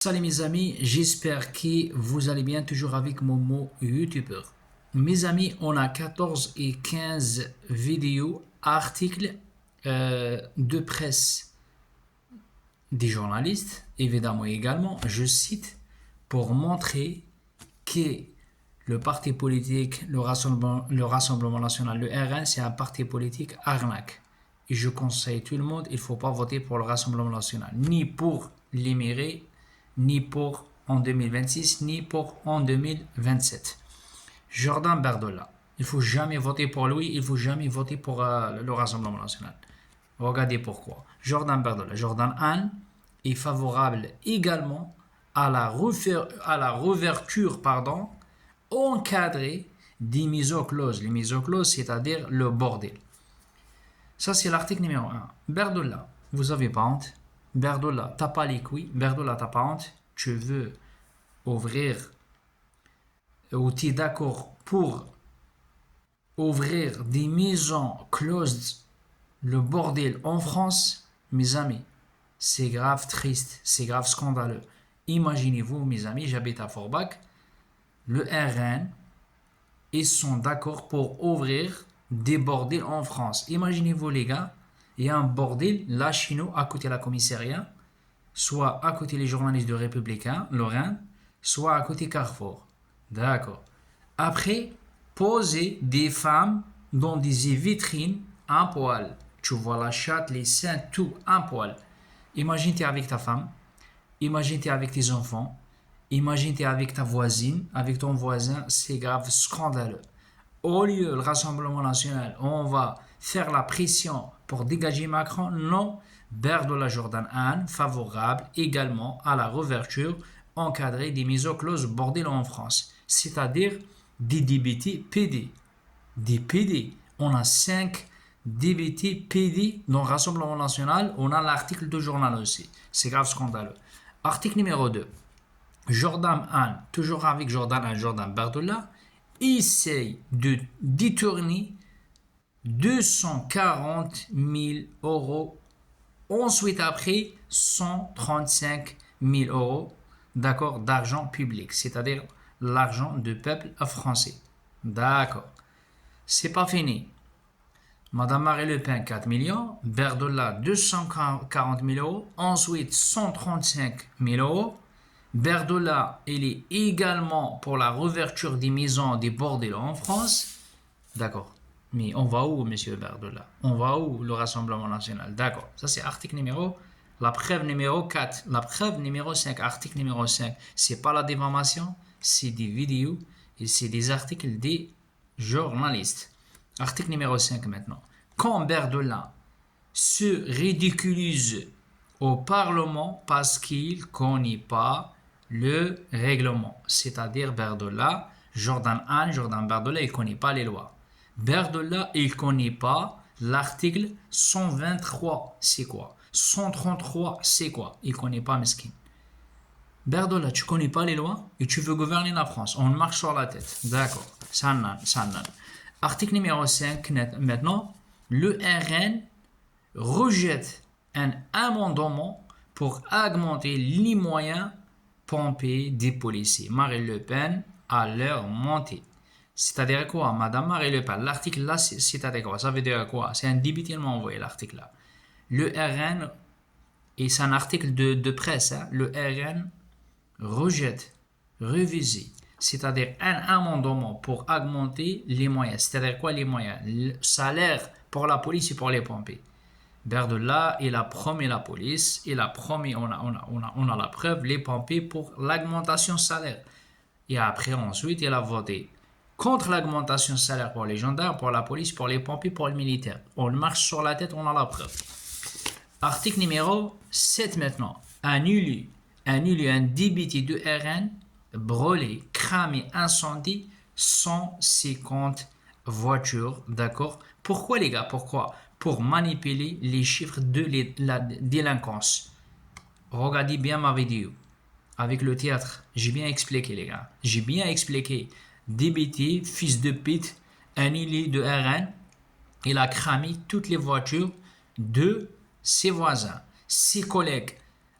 Salut mes amis, j'espère que vous allez bien toujours avec Momo YouTuber. Mes amis, on a 14 et 15 vidéos, articles de presse des journalistes, évidemment également, je cite, pour montrer que le parti politique, le Rassemblement national, le RN, c'est un parti politique arnaque. Et je conseille tout le monde, il ne faut pas voter pour le Rassemblement national, ni pour l'émirer, ni pour en 2026, ni pour en 2027. Jordan Bardella, il ne faut jamais voter pour lui, il ne faut jamais voter pour le Rassemblement national. Regardez pourquoi. Jordan Bardella, Jordan Anne est favorable également à la réouverture encadrée des misocloses. Les misocloses, c'est-à-dire le bordel. Ça, c'est l'article numéro 1. Bardella, vous n'avez pas honte. Bardella, t'as pas les couilles. Bardella, t'as pas honte. Tu veux ouvrir, ou tu es d'accord pour ouvrir des maisons closed, le bordel en France, mes amis. C'est grave triste, c'est grave scandaleux. Imaginez-vous, mes amis, j'habite à Forbach, le RN, ils sont d'accord pour ouvrir des bordels en France. Imaginez-vous, les gars, il y a un bordel là chez nous, à côté de la commissariat, soit à côté les journalistes de Républicain, Lorraine, soit à côté Carrefour. D'accord. Après, poser des femmes dans des vitrines, un poil. Tu vois la chatte, les seins, tout, un poil. Imagine t'es avec ta femme, imagine t'es avec tes enfants, imagine t'es avec ta voisine, avec ton voisin, c'est grave scandaleux. Au lieu le Rassemblement national, on va faire la pression pour dégager Macron, non. Bardella Jordan Anne, favorable également à la réouverture encadrée des misocloses bordel en France, c'est-à-dire des DBT PD. Des PD. On a 5 DBT PD dans le Rassemblement national, on a l'article de journal aussi. C'est grave scandaleux. Article numéro 2. Jordan Anne, toujours avec Jordan Anne, Jordan Bardella, essaye de détourner 240 000 euros. Ensuite, après, 135 000 euros, d'accord, d'argent public, c'est-à-dire l'argent du peuple français. D'accord. C'est pas fini. Madame Marine Le Pen, 4 millions. Bardella, 240 000 euros. Ensuite, 135 000 euros. Bardella, il est également pour la réouverture des maisons des bordels en France. D'accord. Mais on va où, monsieur Bardella? On va où, le Rassemblement national? D'accord. Ça, c'est article numéro. La preuve numéro 4. La preuve numéro 5. Article numéro 5. C'est pas la diffamation, c'est des vidéos et c'est des articles des journalistes. Article numéro 5 maintenant. Quand Bardella se ridiculise au Parlement parce qu'il ne connaît pas le règlement. C'est-à-dire Bardella, Jordan Anne, Jordan Bardella, il ne connaît pas les lois. Bardella, il ne connaît pas l'article 123, c'est quoi? 133, c'est quoi? Il ne connaît pas, mesquin. Bardella, tu ne connais pas les lois et tu veux gouverner la France. On marche sur la tête. D'accord. Sannan. Article numéro 5, maintenant. Le RN rejette un amendement pour augmenter les moyens pompés des policiers. Marine Le Pen à leur montée. C'est-à-dire quoi, Madame Marine Le Pen? L'article là, c'est-à-dire quoi? Ça veut dire quoi? C'est un député qui m'a envoyé l'article là. Le RN, et c'est un article de presse, hein, le RN rejette, révisé, c'est-à-dire un amendement pour augmenter les moyens. C'est-à-dire quoi les moyens? Le salaire pour la police et pour les pompiers. Bardella, il a promis la police, il a promis, on a la preuve, les pompiers pour l'augmentation salaire. Et après, ensuite, il a voté contre l'augmentation salaire pour les gendarmes, pour la police, pour les pompiers, pour les militaires. On marche sur la tête, on a la preuve. Article numéro 7 maintenant. Annuler un député de RN, brûlé, cramé, incendie, 150 voitures, d'accord? Pourquoi les gars? Pourquoi? Pour manipuler les chiffres de la délinquance. Regardez bien ma vidéo. Avec le théâtre, j'ai bien expliqué les gars. J'ai bien expliqué. DBT, fils de pute, annulé de RN, il a cramé toutes les voitures de ses voisins, ses collègues.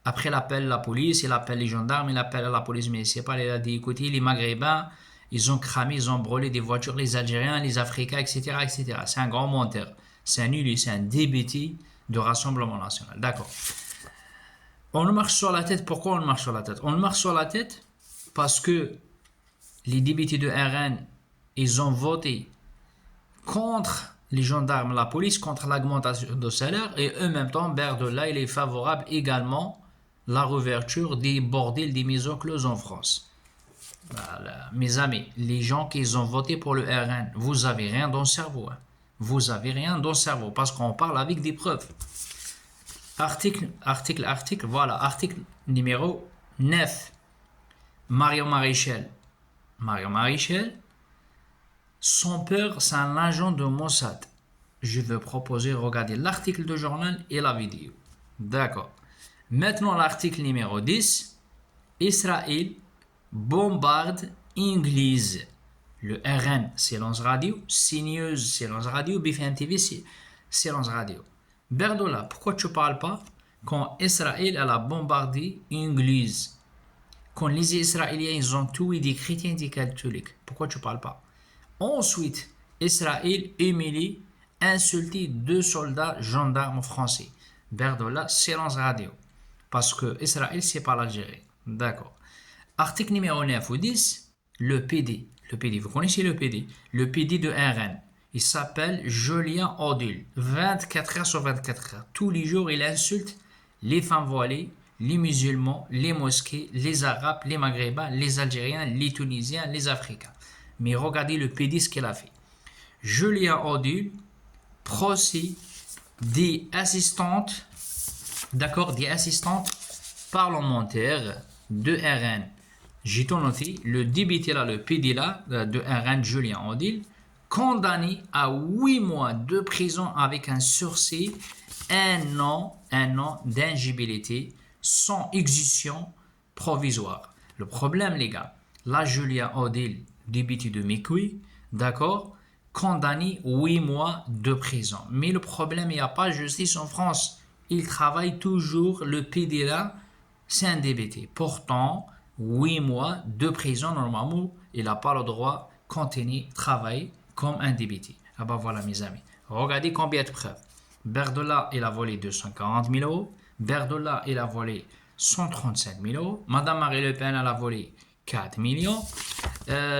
Après, il appelle la police, il appelle les gendarmes, il appelle la police municipale. Il a dit, écoutez, les Maghrébins, ils ont cramé, ils ont brûlé des voitures, les Algériens, les Africains, etc., etc. C'est un grand menteur. C'est un nul, c'est un débuté de Rassemblement National. D'accord. On marche sur la tête. Pourquoi on marche sur la tête? On marche sur la tête parce que les députés de RN, ils ont voté contre les gendarmes, la police, contre l'augmentation de salaire, et en même temps, Berdola, il est favorable également à la réouverture des bordels, des maisons closes en France. Voilà. Mes amis, les gens qui ont voté pour le RN, vous avez rien dans le cerveau. Hein. Vous avez rien dans le cerveau parce qu'on parle avec des preuves. Article, voilà, article numéro 9. Marion Maréchal, son père, c'est un agent de Mossad. Je vais proposer, regarder l'article de journal et la vidéo. D'accord. Maintenant, l'article numéro 10. Israël bombarde Église. Le RN, silence radio. CNews, silence radio. BFM TV, silence radio. Berdola, pourquoi tu ne parles pas quand Israël elle a bombardé Église? Quand les Israéliens ils ont tué des chrétiens et des catholiques. Pourquoi tu ne parles pas? Ensuite, Israël humilie, insulté 2 soldats gendarmes français. Berdola, silence radio. Parce que Israël, c'est pas l'Algérie. D'accord. Article numéro 9 ou 10, le PD. Le PD, vous connaissez le PD? Le PD de RN. Il s'appelle Julien Odile. 24 heures sur 24 heures. Tous les jours, il insulte les femmes voilées, les musulmans, les mosquées, les arabes, les maghrébins, les algériens, les tunisiens, les africains. Mais regardez le PD ce qu'il a fait. Julien Odile, procès des assistantes, d'accord, des assistantes parlementaires de RN. J'ai tout noté, le député là, le PD là, de RN, Julien Odile, condamné à 8 mois de prison avec un sursis, un an d'inéligibilité sans exécution provisoire. Le problème, les gars, là, Julien Odile, député de Mikoui, d'accord, condamné 8 mois de prison. Mais le problème, il n'y a pas de justice en France. Il travaille toujours, le PD là, c'est un député. Pourtant, 8 mois de prison, normalement, il n'a pas le droit de continuer travailler comme un député. Ah ben voilà, mes amis. Regardez combien de preuves. Berdola, il a volé 240 000 euros. Berdola, il a volé 137 000 euros. Madame Marie Le Pen, elle a volé 4 millions.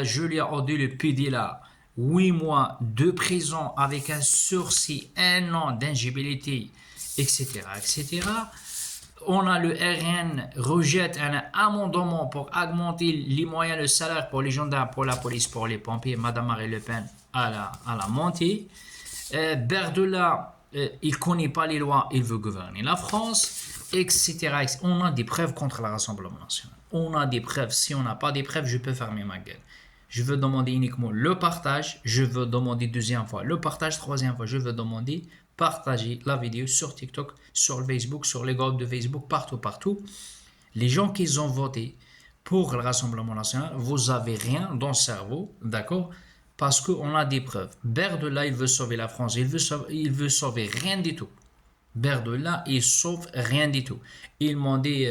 Julien Odile, le PD là, 8 mois de prison avec un sursis, 1 an d'inéligibilité, etc., etc. On a le RN rejette un amendement pour augmenter les moyens de salaire pour les gendarmes, pour la police, pour les pompiers. Madame Marie Le Pen à la montée. Berdola, il ne connaît pas les lois, il veut gouverner la France, etc. On a des preuves contre le Rassemblement National. On a des preuves. Si on n'a pas des preuves, je peux fermer ma gueule. Je veux demander uniquement le partage. Je veux demander deuxième fois le partage. Troisième fois, je veux demander partager la vidéo sur TikTok, sur le Facebook, sur les groupes de Facebook, partout. Les gens qui ont voté pour le Rassemblement National, vous n'avez rien dans le cerveau, d'accord? Parce qu'on a des preuves. Berdola, il veut sauver la France. Il veut sauver rien du tout. Berdola, il sauve rien du tout. Il m'a dit,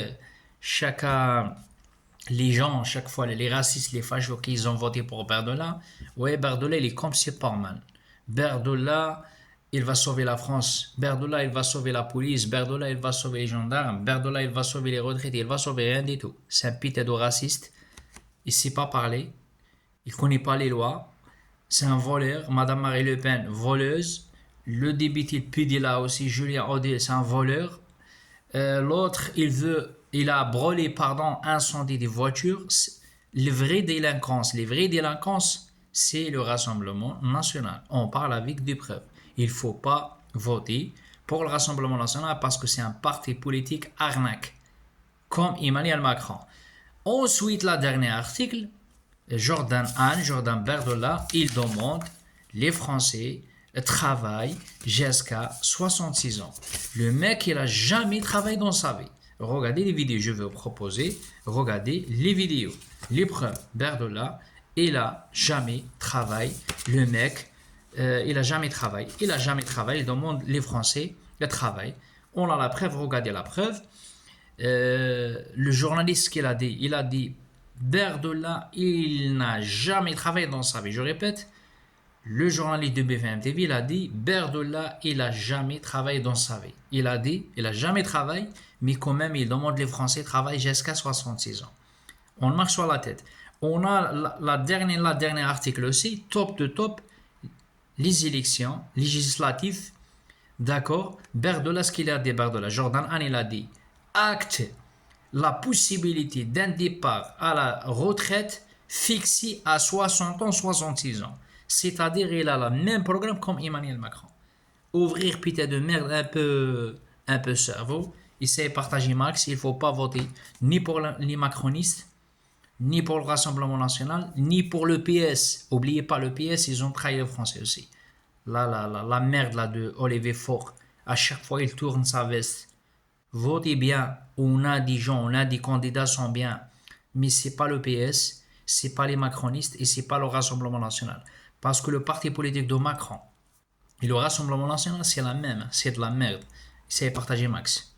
les gens, chaque fois, les racistes, les fachos qui ont voté pour Berdola, ouais, Berdola, il est comme Superman. Berdola, il va sauver la France. Berdola, il va sauver la police. Berdola, il va sauver les gendarmes. Berdola, il va sauver les retraités. Il va sauver rien du tout. C'est un pétado raciste. Il ne sait pas parler. Il ne connaît pas les lois. C'est un voleur. Madame Marie Le Pen, voleuse. Le député PD là aussi, Julien Odile, c'est un voleur. L'autre, il a brûlé, incendie des voitures. Les vraies délinquances, c'est le Rassemblement National. On parle avec des preuves. Il ne faut pas voter pour le Rassemblement National parce que c'est un parti politique arnaque, comme Emmanuel Macron. Ensuite, le dernier article, Jordan Berdola, il demande les Français travaillent jusqu'à 66 ans. Le mec, il n'a jamais travaillé dans sa vie. Regardez les vidéos, je vais vous proposer. Regardez les vidéos. Les preuves, Berdola, il n'a jamais travaillé. Le mec, il n'a jamais travaillé. Il demande les Français le travail. On a la preuve, regardez la preuve. Le journaliste qu'il a dit, il a dit Berdola, il n'a jamais travaillé dans sa vie. Je répète, le journaliste de BFM TV, il a dit Berdola, il n'a jamais travaillé dans sa vie. Il a dit, il n'a jamais travaillé, mais quand même, il demande les Français de travailler jusqu'à 66 ans. On marche sur la tête. On a la dernière article aussi, top de top, les élections législatives. D'accord. Berdola, ce qu'il a dit, Berdola, Jordan Han, il a dit acte la possibilité d'un départ à la retraite fixé à 60 ans, 66 ans. C'est-à-dire il a le même programme comme Emmanuel Macron. Ouvrir putain de merde un peu cerveau. Essayer de partager max. Il ne faut pas voter ni pour les macronistes, ni pour le Rassemblement National, ni pour le PS. Oubliez pas le PS, ils ont trahi les Français aussi. La merde là de Olivier Faure. À chaque fois, il tourne sa veste. Votez bien. On a des gens, on a des candidats sont bien. Mais c'est pas le PS, c'est pas les macronistes et c'est pas le Rassemblement National. Parce que le parti politique de Macron et le Rassemblement National, c'est la même. C'est de la merde. C'est partagé max.